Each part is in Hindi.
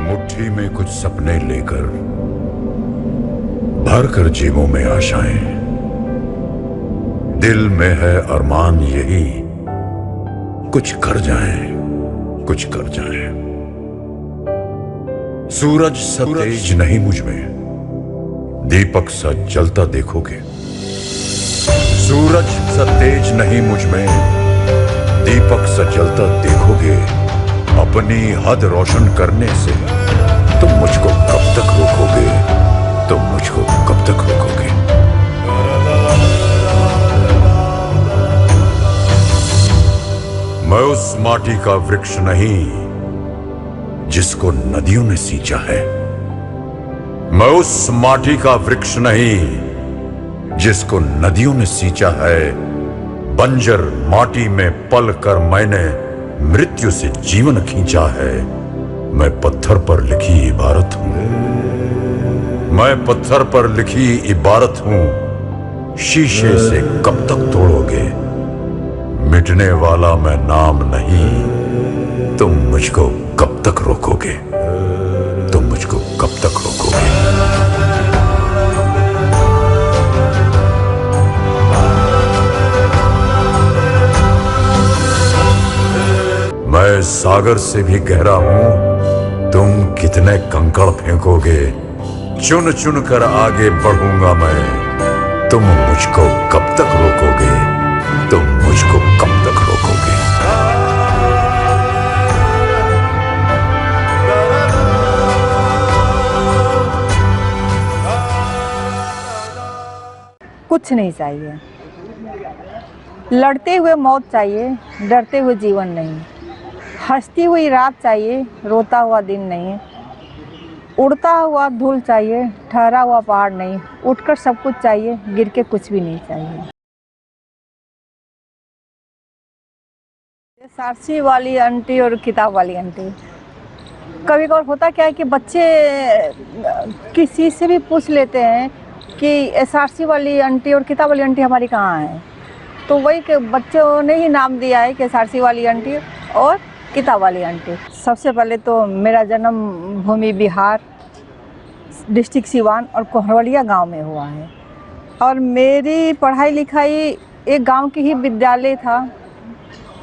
मुट्ठी में कुछ सपने लेकर भर कर जेबों में आशाएं, दिल में है अरमान यही कुछ कर जाएं, कुछ कर जाएं। सूरज सा तेज नहीं मुझ में, दीपक सा जलता देखोगे। सूरज सा तेज नहीं मुझ में, दीपक सा जलता देखोगे। अपनी हद रोशन करने से तुम मुझको कब तक रोकोगे, तुम मुझको कब तक रोकोगे। मैं उस माटी का वृक्ष नहीं जिसको नदियों ने सींचा है। मैं उस माटी का वृक्ष नहीं जिसको नदियों ने सींचा है। बंजर माटी में पल कर मैंने मृत्यु से जीवन खींचा है। मैं पत्थर पर लिखी इबारत हूं, मैं पत्थर पर लिखी इबारत हूं। शीशे से कब तक तोड़ोगे, मिटने वाला मैं नाम नहीं। तुम मुझको कब तक रोकोगे, तुम मुझको कब तक रोकोगे। मैं सागर से भी गहरा हूं, तुम कितने कंकड़ फेंकोगे। चुन चुन कर आगे बढ़ूंगा मैं, तुम मुझको कब तक रोकोगे, तुम मुझको कब तक रोकोगे। कुछ नहीं चाहिए, लड़ते हुए मौत चाहिए, डरते हुए जीवन नहीं। हंसती हुई रात चाहिए, रोता हुआ दिन नहीं। उड़ता हुआ धूल चाहिए, ठहरा हुआ पहाड़ नहीं। उठकर सब कुछ चाहिए, गिर के कुछ भी नहीं चाहिए। सारसी वाली आंटी और किताब वाली आंटी, कभी कभार होता क्या है कि बच्चे किसी से भी पूछ लेते हैं कि एसआरसी वाली आंटी और किताब वाली आंटी हमारी कहाँ है। तो वही के बच्चों ने ही नाम दिया है कि एसआरसी वाली आंटी और किताब वाली आंटी। सबसे पहले तो मेरा जन्म भूमि बिहार, डिस्ट्रिक्ट सिवान और कोहरवलिया गांव में हुआ है। और मेरी पढ़ाई लिखाई एक गांव की ही विद्यालय था,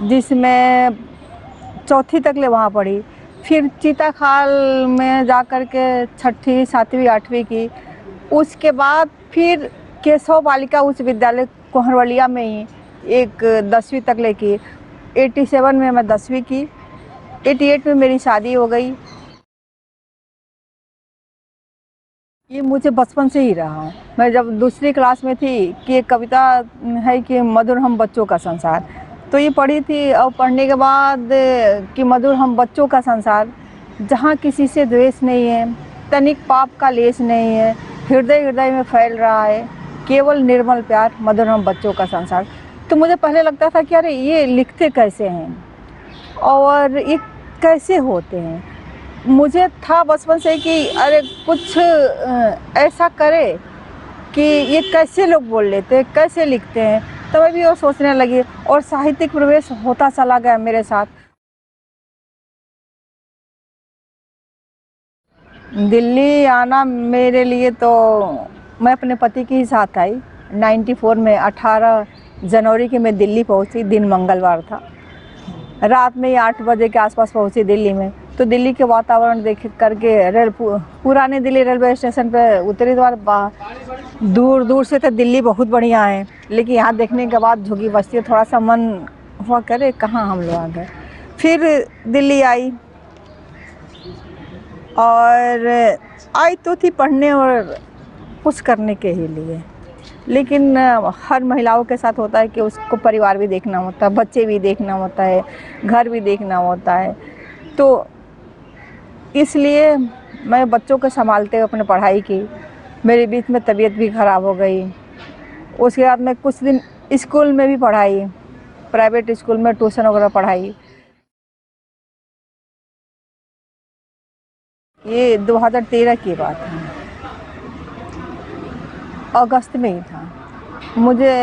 जिसमें चौथी तक ले वहाँ पढ़ी। फिर चीताखाल में जा कर के छठी, सातवीं, आठवीं की। उसके बाद फिर केशव बालिका उच्च विद्यालय कोहरवलिया में ही एक 10वीं तक ले की। 87 में मैं 10वीं की। 88 में मेरी शादी हो गई। ये मुझे बचपन से ही रहा है। मैं जब दूसरी क्लास में थी कि एक कविता है कि मधुर हम बच्चों का संसार, तो ये पढ़ी थी। और पढ़ने के बाद कि मधुर हम बच्चों का संसार, जहाँ किसी से द्वेष नहीं है, तनिक पाप का लेस नहीं है, हृदय हृदय में फैल रहा है केवल निर्मल प्यार, मधुर हम बच्चों का संसार। तो मुझे पहले लगता था कि अरे ये लिखते कैसे हैं और ये कैसे होते हैं। मुझे था बचपन से कि अरे कुछ ऐसा करे कि ये कैसे लोग बोल लेते हैं, कैसे लिखते हैं। तो मैं भी वो सोचने लगी और साहित्यिक प्रवेश होता चला गया मेरे साथ। दिल्ली आना मेरे लिए तो, मैं अपने पति के ही साथ आई। 94 में 18 जनवरी की मैं दिल्ली पहुंची। दिन मंगलवार था। रात में ही 8 बजे के आसपास पहुंची दिल्ली में। तो दिल्ली के वातावरण देख करके पुराने दिल्ली रेलवे स्टेशन पे उतरी। तो दूर दूर से तो दिल्ली बहुत बढ़िया है, लेकिन यहाँ देखने के बाद झुग्गी बस्ती थोड़ा सा मन हुआ करे कहाँ हम लोग आ गए। फिर दिल्ली आई और आई तो थी पढ़ने और कुछ करने के ही लिए। लेकिन हर महिलाओं के साथ होता है कि उसको परिवार भी देखना होता है, बच्चे भी देखना होता है, घर भी देखना होता है। तो इसलिए मैं बच्चों को संभालते हुए अपने पढ़ाई की। मेरे बीच में तबीयत भी ख़राब हो गई। उसके बाद मैं कुछ दिन स्कूल में भी पढ़ाई, प्राइवेट स्कूल में ट्यूशन वगैरह पढ़ाई। ये 2013 की बात है, अगस्त में ही था। मुझे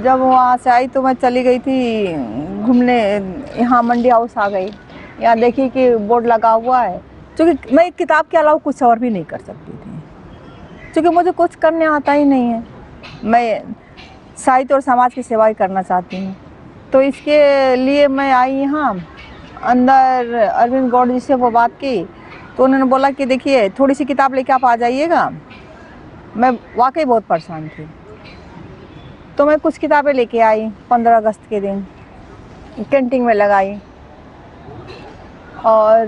जब वहाँ से आई तो मैं चली गई थी घूमने, यहाँ मंडी हाउस आ गई। यहाँ देखी कि बोर्ड लगा हुआ है क्योंकि मैं किताब के अलावा कुछ और भी नहीं कर सकती थी, क्योंकि मुझे कुछ करने आता ही नहीं है। मैं साहित्य और समाज की सेवा ही करना चाहती हूँ। तो इसके लिए मैं आई यहाँ। अंदर अरविंद गौड़ जी से वो बात की तो उन्होंने बोला कि देखिए थोड़ी सी किताब लेके आप आ जाइएगा। मैं वाकई बहुत परेशान थी, तो मैं कुछ किताबें लेके आई। 15 अगस्त के दिन कैंटीन में लगाई और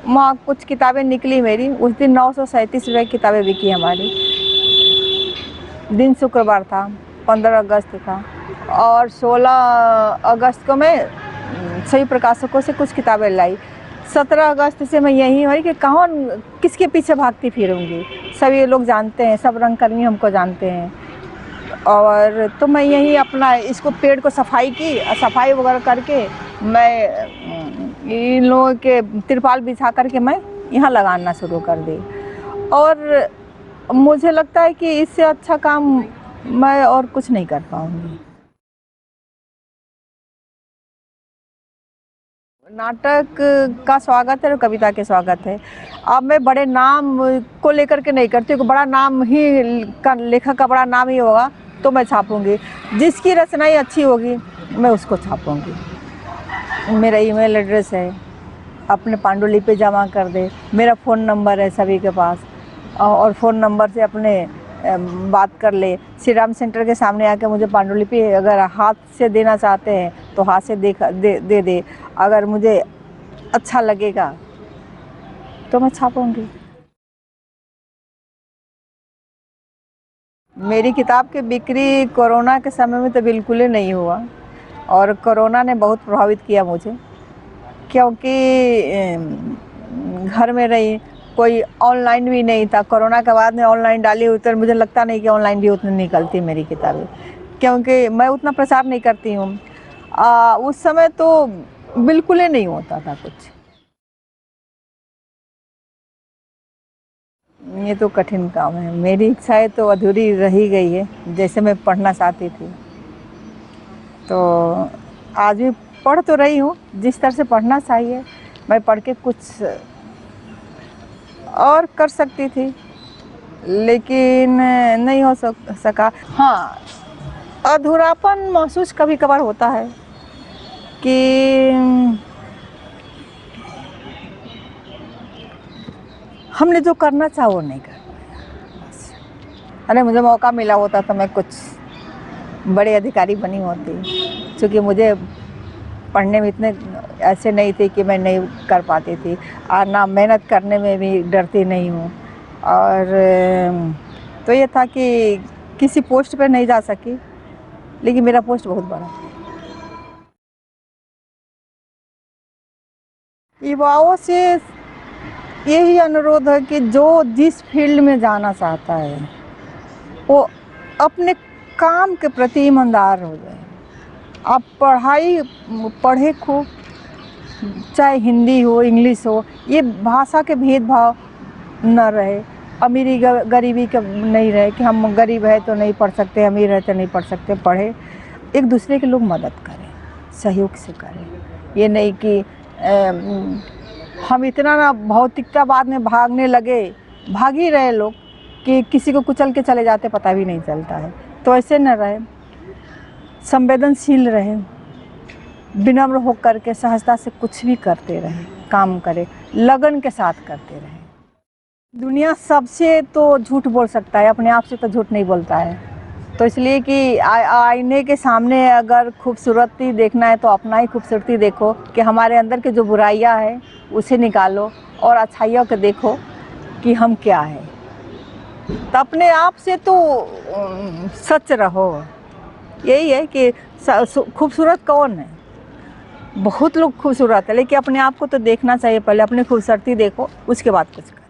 वहाँ कुछ किताबें निकली मेरी। उस दिन 937 रुपये की किताबें बिकी हमारी। दिन शुक्रवार था, 15 अगस्त था और 16 अगस्त को मैं सभी प्रकाशकों से कुछ किताबें लाई। 17 अगस्त से मैं यही हुई कि कौन किसके पीछे भागती फिरूंगी। सभी लोग जानते हैं, सब रंगकर्मी हमको जानते हैं। और तो मैं यही अपना इसको पेड़ को सफाई की, सफाई वगैरह करके मैं इन लोगों के तिरपाल बिछा करके मैं यहाँ लगाना शुरू कर दी। और मुझे लगता है कि इससे अच्छा काम मैं और कुछ नहीं कर पाऊँगी। नाटक का स्वागत है और कविता के स्वागत है। अब मैं बड़े नाम को लेकर के नहीं करती हूँ। बड़ा नाम ही का लेखक का बड़ा नाम ही होगा तो मैं छापूंगी। जिसकी रचनाएं अच्छी होगी मैं उसको छापूंगी। मेरा ईमेल एड्रेस है, अपने पांडुलिपि जमा कर दे। मेरा फ़ोन नंबर है सभी के पास, और फ़ोन नंबर से अपने बात कर ले। श्री राम सेंटर के सामने आके मुझे पांडुलिपि अगर हाथ से देना चाहते हैं तो हाथ से दे। अगर मुझे अच्छा लगेगा तो मैं छापूंगी। मेरी किताब की बिक्री कोरोना के समय में तो बिल्कुल ही नहीं हुआ, और कोरोना ने बहुत प्रभावित किया मुझे, क्योंकि घर में रही, कोई ऑनलाइन भी नहीं था। कोरोना के बाद में ऑनलाइन डाली हुई तो मुझे लगता नहीं कि ऑनलाइन भी उतनी निकलती मेरी किताबें, क्योंकि मैं उतना प्रचार नहीं करती हूँ। उस समय तो बिल्कुल ही नहीं होता था कुछ। ये तो कठिन काम है। मेरी इच्छाएं तो अधूरी रही गई है, जैसे मैं पढ़ना चाहती थी। तो आज भी पढ़ तो रही हूँ जिस तरह से पढ़ना चाहिए। मैं पढ़ के कुछ और कर सकती थी, लेकिन नहीं हो सका। हाँ, अधूरापन महसूस कभी कभार होता है कि हमने जो करना चाहा वो नहीं कर पाया। अरे मुझे मौका मिला होता तो मैं कुछ बड़े अधिकारी बनी होती, क्योंकि मुझे पढ़ने में इतने ऐसे नहीं थे कि मैं नहीं कर पाती थी। और ना मेहनत करने में भी डरती नहीं हूँ। और तो ये था कि किसी पोस्ट पे नहीं जा सकी, लेकिन मेरा पोस्ट बहुत बड़ा है। युवाओं से यही अनुरोध है कि जो जिस फील्ड में जाना चाहता है वो अपने काम के प्रति ईमानदार हो जाए। आप पढ़े खूब, चाहे हिंदी हो इंग्लिश हो, ये भाषा के भेदभाव न रहे। अमीरी गरीबी का नहीं रहे कि हम गरीब है तो नहीं पढ़ सकते, अमीर है तो नहीं पढ़ सकते। पढ़े, एक दूसरे के लोग मदद करें, सहयोग से करें। ये नहीं कि हम इतना ना भौतिकतावाद में भागने लगे, भाग ही रहे लोग कि किसी को कुचल के चले जाते पता भी नहीं चलता है। तो ऐसे न रहे, संवेदनशील रहे, विनम्र होकर के सहजता से कुछ भी करते रहे, काम करें, लगन के साथ करते रहे। दुनिया सबसे तो झूठ बोल सकता है, अपने आप से तो झूठ नहीं बोलता है। तो इसलिए कि आईने के सामने अगर खूबसूरती देखना है तो अपना ही खूबसूरती देखो, कि हमारे अंदर के जो बुराइयां हैं उसे निकालो और अच्छाइयों को देखो कि हम क्या है। तो अपने आप से तो सच रहो। यही है कि खूबसूरत कौन है? बहुत लोग खूबसूरत है, लेकिन अपने आप को तो देखना चाहिए। पहले अपनी खूबसूरती देखो, उसके बाद कुछ करो।